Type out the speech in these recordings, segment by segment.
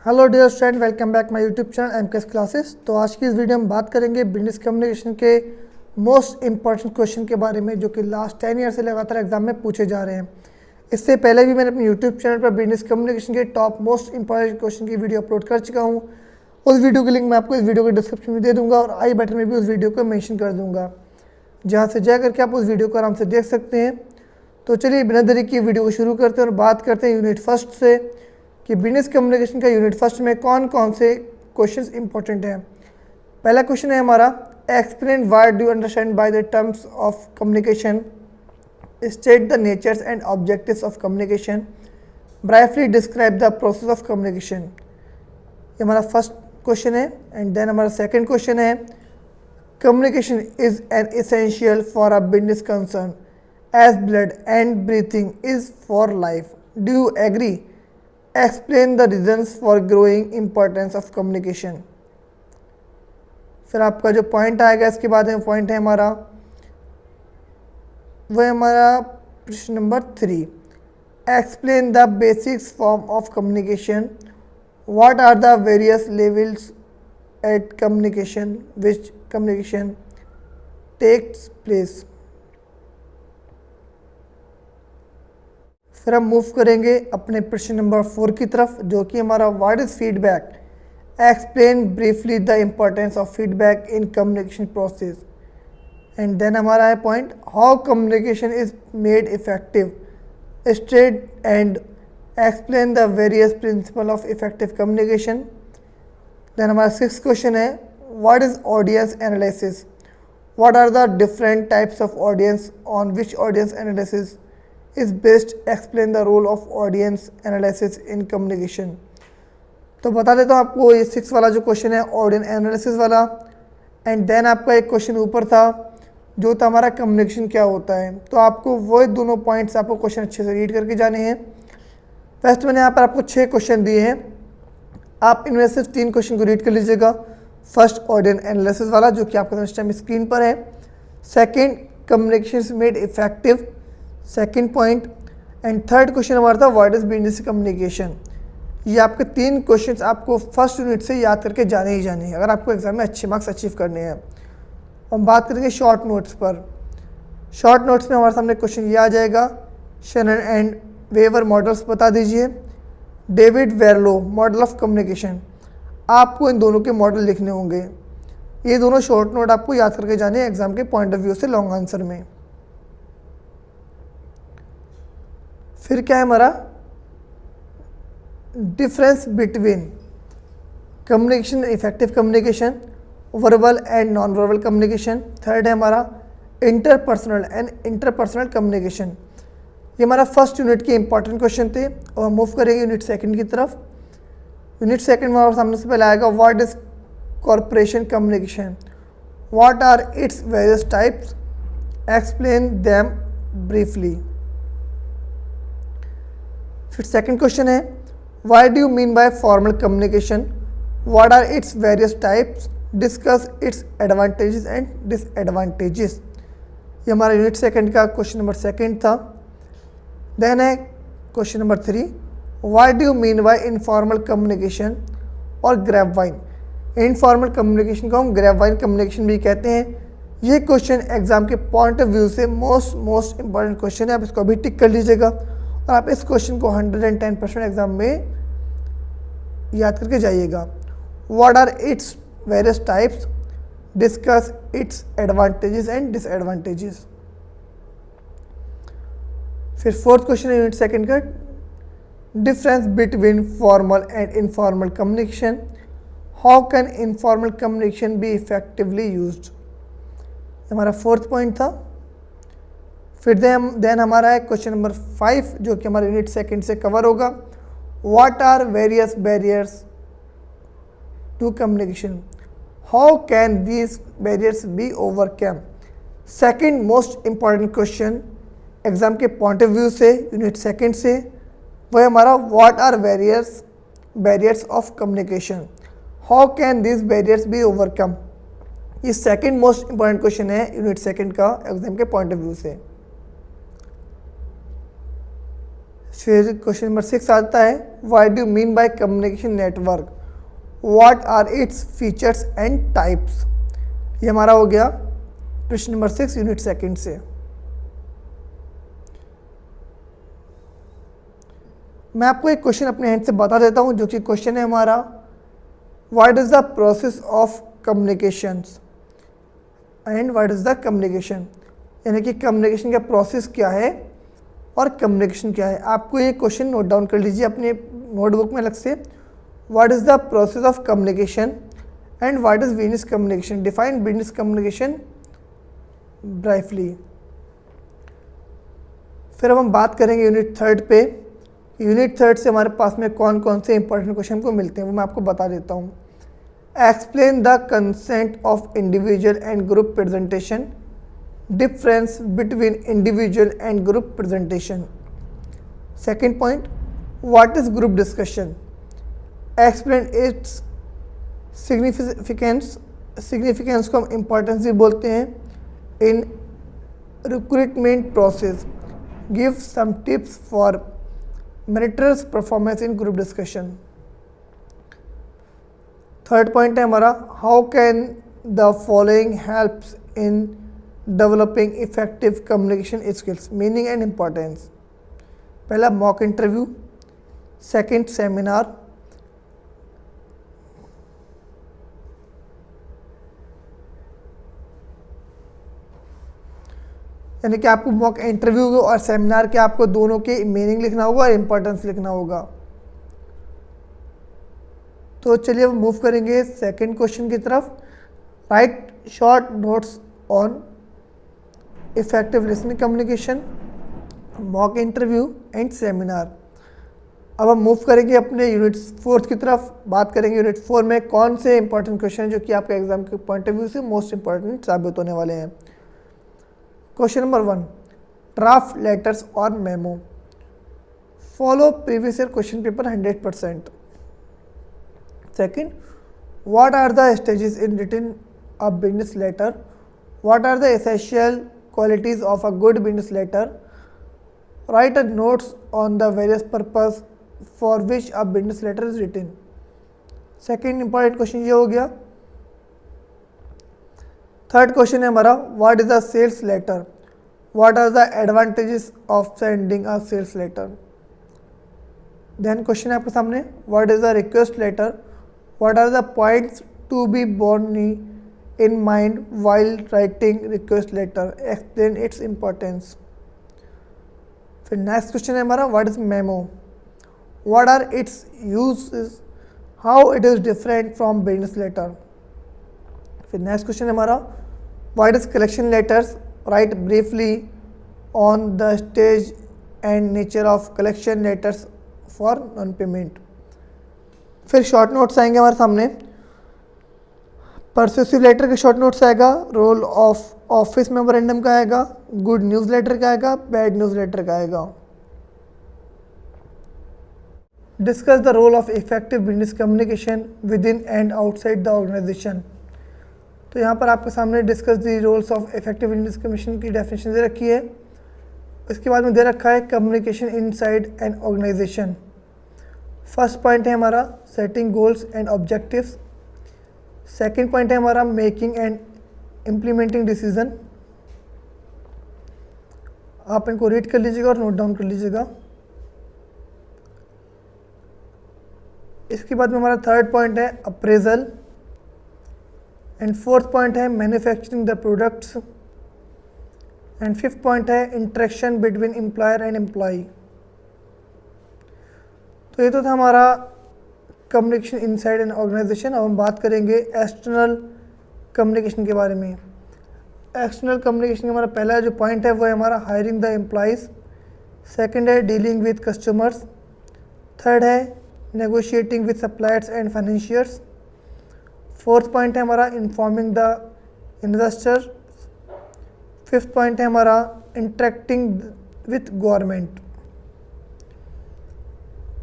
Hello dear student, welcome back my YouTube channel MKS classes. तो आज की इस वीडियो में बात करेंगे बिजनेस कम्युनिकेशन के मोस्ट इंपॉर्टेंट क्वेश्चन के बारे में, जो कि लास्ट 10 ईयर से लगातार एग्जाम में पूछे जा रहे हैं। इससे पहले भी मैंने अपने यूट्यूब चैनल पर बिजनेस कम्युनिकेशन के टॉप मोस्ट इंपॉर्टेंट क्वेश्चन की वीडियो अपलोड कर चुका हूँ। उस वीडियो की लिंक मैं आपको इस वीडियो के डिस्क्रिप्शन में दे दूँगा और आई बटन में भी उस वीडियो को मैंशन कर दूँगा, जहाँ से जा करके आप उस वीडियो को आराम से देख सकते हैं। तो चलिए बिना देरी की वीडियो को शुरू करते हैं और बात करते हैं यूनिट फर्स्ट से कि बिजनेस कम्युनिकेशन का यूनिट फर्स्ट में कौन कौन से क्वेश्चंस इंपॉर्टेंट हैं। पहला क्वेश्चन है हमारा, explain what do you understand by the terms of communication, state the natures and objectives of communication, briefly describe the process of communication. ये हमारा फर्स्ट क्वेश्चन है। एंड देन हमारा सेकंड क्वेश्चन है, communication is an essential for a business concern as blood and breathing is for life, do you agree, explain the reasons for growing importance of communication. फिर आपका जो point आएगा इसके बाद में point है हमारा, वो है हमारा प्रश्न number 3, explain the basics form of communication, what are the various levels at communication which communication takes place. फिर हम मूव करेंगे अपने प्रश्न नंबर 4 की तरफ, जो कि हमारा what is feedback, explain briefly the importance of feedback in communication process. And then हमारा है point, how communication is made effective, state and explain the various principle of effective communication. Then हमारा 6th question है, what is audience analysis, what are the different types of audience, on which audience analysis is best, explain the role of audience analysis in communication। तो बता देता हूँ आपको, ये 6 वाला जो क्वेश्चन है ऑडियंस एनालिसिस वाला। एंड देन आपका एक क्वेश्चन ऊपर था जो था हमारा कम्युनिकेशन क्या होता है। तो आपको वो दोनों पॉइंट्स आपको क्वेश्चन अच्छे से रीड करके जाने हैं। फर्स्ट मैंने यहाँ पर आपको 6 क्वेश्चन दिए हैं, आप इनमें से 3 क्वेश्चन को रीड कर लीजिएगा। फर्स्ट ऑडियंस एनालिसिस वाला जो कि आपका इस टाइम स्क्रीन पर है। Second, communication is made effective, second point. And third question हमारा था, व्हाट इज बिजनेस कम्युनिकेशन। ये आपके 3 क्वेश्चंस आपको फर्स्ट यूनिट से याद करके जाने ही जाने हैं अगर आपको एग्जाम में अच्छे मार्क्स अचीव करने हैं। हम बात करेंगे शॉर्ट नोट्स पर। शॉर्ट नोट्स में हमारे सामने क्वेश्चन ये आ जाएगा, शनन एंड वेवर मॉडल्स बता दीजिए, डेविड वेरलो मॉडल ऑफ कम्युनिकेशन। आपको इन दोनों के मॉडल लिखने होंगे। ये दोनों शॉर्ट नोट आपको याद करके जाने हैं एग्जाम के पॉइंट ऑफ व्यू से लॉन्ग आंसर में। फिर क्या है हमारा, difference between communication, effective communication, verbal and non verbal communication. Third है हमारा इंटरपर्सनल एंड इंटरपर्सनल कम्युनिकेशन। ये हमारा फर्स्ट यूनिट के इंपॉर्टेंट क्वेश्चन थे और हम मूव करेंगे यूनिट सेकंड की तरफ। यूनिट सेकंड में हमारे सामने से पहले आएगा, what is corporation communication, what are its various types, explain them briefly. फिर सेकंड क्वेश्चन है, why do you mean by formal communication, what are its various types, discuss its advantages and disadvantages. ये हमारा unit second का question number second था। Then है question number 3, why do you mean by informal communication और grapevine. Informal communication को हम grapevine communication भी कहते हैं। ये क्वेश्चन एग्जाम के पॉइंट ऑफ व्यू से मोस्ट इंपॉर्टेंट क्वेश्चन है, आप इसको अभी टिक कर लीजिएगा और आप इस क्वेश्चन को 110% एग्जाम में याद करके जाइएगा। What are its various types, discuss its advantages and disadvantages. फिर फोर्थ क्वेश्चन है यूनिट सेकंड का, difference between formal and informal communication, how can informal communication be effectively used. हमारा फोर्थ पॉइंट था। फिर देन हमारा है क्वेश्चन नंबर 5 जो कि हमारे यूनिट सेकंड से कवर होगा, what are various barriers to communication, how can these barriers be overcome. Second most important question exam के पॉइंट ऑफ व्यू से यूनिट सेकंड से, वो है हमारा, what are barriers of communication, how can these barriers be overcome. ये second most important question है unit second का exam के पॉइंट ऑफ व्यू से। फिर क्वेश्चन नंबर 6 आता है, what do mean by communication network, what are its features and types. ये हमारा हो गया प्रश्न नंबर 6 यूनिट सेकंड से। मैं आपको एक क्वेश्चन अपने हैंड से बता देता हूँ, जो कि क्वेश्चन है हमारा, what is the process of communications and what is the communication, यानी कि कम्युनिकेशन का प्रोसेस क्या है और कम्युनिकेशन क्या है। आपको ये क्वेश्चन नोट डाउन कर लीजिए अपने नोटबुक में अलग से। What is the process of communication and what is business communication, define business communication briefly. फिर अब हम बात करेंगे यूनिट थर्ड पे। यूनिट थर्ड से हमारे पास में कौन कौन से इंपॉर्टेंट क्वेश्चन को मिलते हैं वो मैं आपको बता देता हूँ। Explain the consent of individual and group presentation, difference between individual and group presentation. Second point, what is group discussion, explain its significance, significance को हम इम्पोर्टेंस भी बोलते हैं, in recruitment process, give some tips for meritorious performance in group discussion. Third point है हमारा, how can the following helps in developing effective communication skills, meaning and importance. पहला mock interview, second seminar, यानी कि आपको mock interview और seminar के आपको दोनों के मीनिंग लिखना होगा और इम्पोर्टेंस लिखना होगा। तो चलिए हम मूव करेंगे सेकंड क्वेश्चन की तरफ। Right short notes on effective listening communication, mock interview and seminar. अब हम मूव करेंगे अपने यूनिट फोर्थ की तरफ। बात करेंगे यूनिट 4 में कौन से इंपॉर्टेंट क्वेश्चन जो कि आपके एग्जाम के पॉइंट ऑफ व्यू से मोस्ट इंपॉर्टेंट साबित होने वाले हैं। क्वेश्चन नंबर 1, ड्राफ्ट लेटर्स और memo, follow previous year question paper 100%। Second, what are the stages in written a business letter, what are the essential qualities of a good business letter, write a notes on the various purpose for which a business letter is written. Second important question ये हो गया। Third question है हमारा, what is a sales letter, what are the advantages of sending a sales letter. Then question है आपके सामने, what is a request letter, what are the points to be borne in mind while writing request letter, explain its importance. फिर next question है हमारा, what is memo, what are its uses, how it is different from business letter. फिर next question है हमारा, what is collection letters, right briefly on the stage and nature of collection letters for non payment. फिर short notes आएंगे हमारे सामने। Persuasive letter के short notes आएगा, role of office memorandum का आएगा, गुड न्यूज़ लेटर का आएगा, बैड न्यूज़ लेटर का आएगा। Discuss the role of effective business communication within and outside the organisation. तो यहाँ पर आपके सामने discuss the roles of effective business communication की डेफिनेशन दे रखी है। इसके बाद में दे रखा है communication inside an organisation. First point है हमारा setting goals and objectives. Second point है हमारा मेकिंग एंड इम्प्लीमेंटिंग डिसीजन। आप इनको रीड कर लीजिएगा और नोट डाउन कर लीजिएगा। इसके बाद में हमारा थर्ड पॉइंट है अप्रेजल एंड फोर्थ पॉइंट है manufacturing the products and fifth point है interaction between employer and employee. तो ये तो था हमारा कम्युनिकेशन इनसाइड एन ऑर्गेनाइजेशन। अब हम बात करेंगे एक्सटर्नल कम्युनिकेशन के बारे में। एक्सटर्नल कम्युनिकेशन का हमारा पहला जो पॉइंट है वो है हमारा हायरिंग द एम्प्लॉयज़। सेकंड है डीलिंग विद कस्टमर्स। थर्ड है negotiating with suppliers and financiers. Fourth point है हमारा informing the investor. Fifth point है हमारा इंटरेक्टिंग विथ गवर्नमेंट।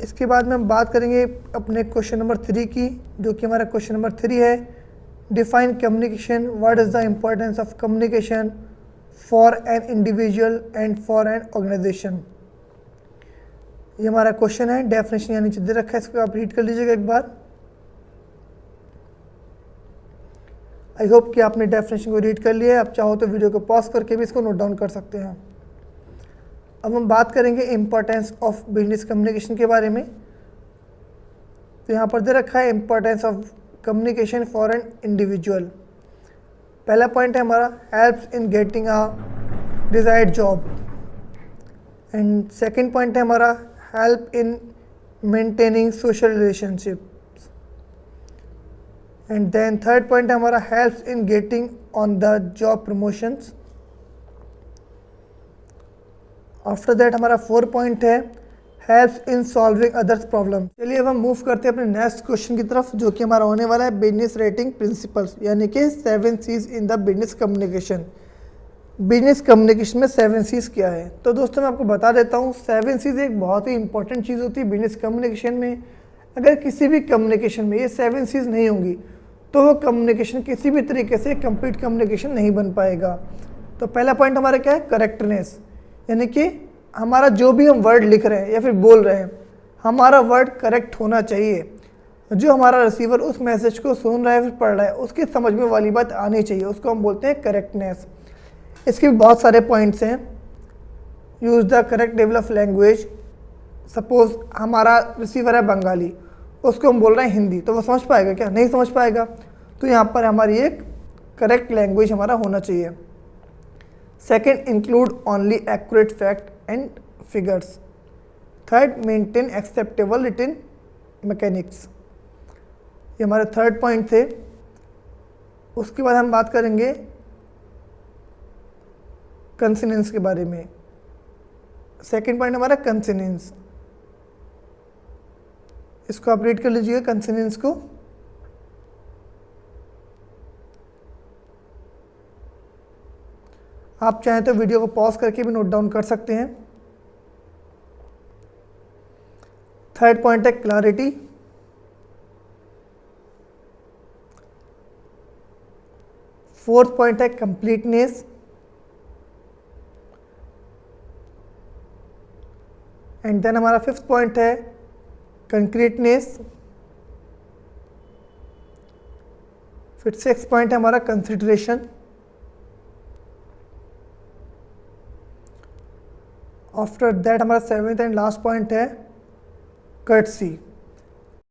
इसके बाद में हम बात करेंगे अपने क्वेश्चन नंबर 3 की, जो कि हमारा क्वेश्चन नंबर 3 है define communication, what is the importance of communication for an individual and for an organisation. ये हमारा क्वेश्चन है, डेफिनेशन यहाँ नीचे दे रखा है, इसको आप रीड कर लीजिएगा एक बार। आई होप कि आपने डेफिनेशन को रीड कर लिया है। आप चाहो तो वीडियो को पॉज करके भी इसको नोट डाउन कर सकते हैं। अब हम बात करेंगे इम्पोर्टेंस ऑफ बिजनेस कम्युनिकेशन के बारे में। तो यहाँ पर दे रखा है importance of communication for an individual. पहला पॉइंट है हमारा helps in getting a desired job, and second point है हमारा help in maintaining social relationship, and then third point है हमारा helps in getting on the job promotions. After that हमारा fourth point है helps in solving others problem. चलिए अब हम move करते हैं अपने नेक्स्ट क्वेश्चन की तरफ, जो कि हमारा होने वाला है बिजनेस रेटिंग प्रिंसिपल्स, यानी कि 7 C's in the business communication. Business communication में 7 C's क्या है? तो दोस्तों मैं आपको बता देता हूँ, 7 C's एक बहुत ही इंपॉर्टेंट चीज़ होती है बिजनेस कम्युनिकेशन में। अगर किसी भी कम्युनिकेशन में ये 7 C's नहीं होंगी तो वो कम्युनिकेशन किसी भी तरीके से कंप्लीट कम्युनिकेशन नहीं बन पाएगा। तो पहला पॉइंट हमारा क्या है? करेक्टनेस, यानी कि हमारा जो भी हम वर्ड लिख रहे हैं या फिर बोल रहे हैं, हमारा वर्ड करेक्ट होना चाहिए। जो हमारा रिसीवर उस मैसेज को सुन रहा है फिर पढ़ रहा है, उसकी समझ में वाली बात आनी चाहिए, उसको हम बोलते हैं करेक्टनेस। इसके भी बहुत सारे पॉइंट्स हैं। Use the correct level of language. Suppose हमारा रिसीवर है बंगाली, उसको हम बोल रहे हैं हिंदी, तो वो समझ पाएगा क्या? नहीं समझ पाएगा। तो यहाँ पर हमारी एक करेक्ट लैंग्वेज हमारा होना चाहिए। Second, include only accurate fact and figures. Third, maintain acceptable written mechanics. ये हमारे थर्ड पॉइंट थे। उसके बाद हम बात करेंगे कंसिनेंस के बारे में। सेकेंड पॉइंट हमारा कंसिनेंस, इसको आप रीड कर लीजिएगा कंसिनेंस को। आप चाहें तो वीडियो को पॉज करके भी नोट डाउन कर सकते हैं। थर्ड पॉइंट है क्लैरिटी। फोर्थ पॉइंट है कंप्लीटनेस। एंड देन हमारा फिफ्थ पॉइंट है कंक्रीटनेस। फिर सिक्स पॉइंट है हमारा कंसिडरेशन। आफ्टर दैट हमारा सेवेंथ एंड लास्ट पॉइंट है कर्टसी।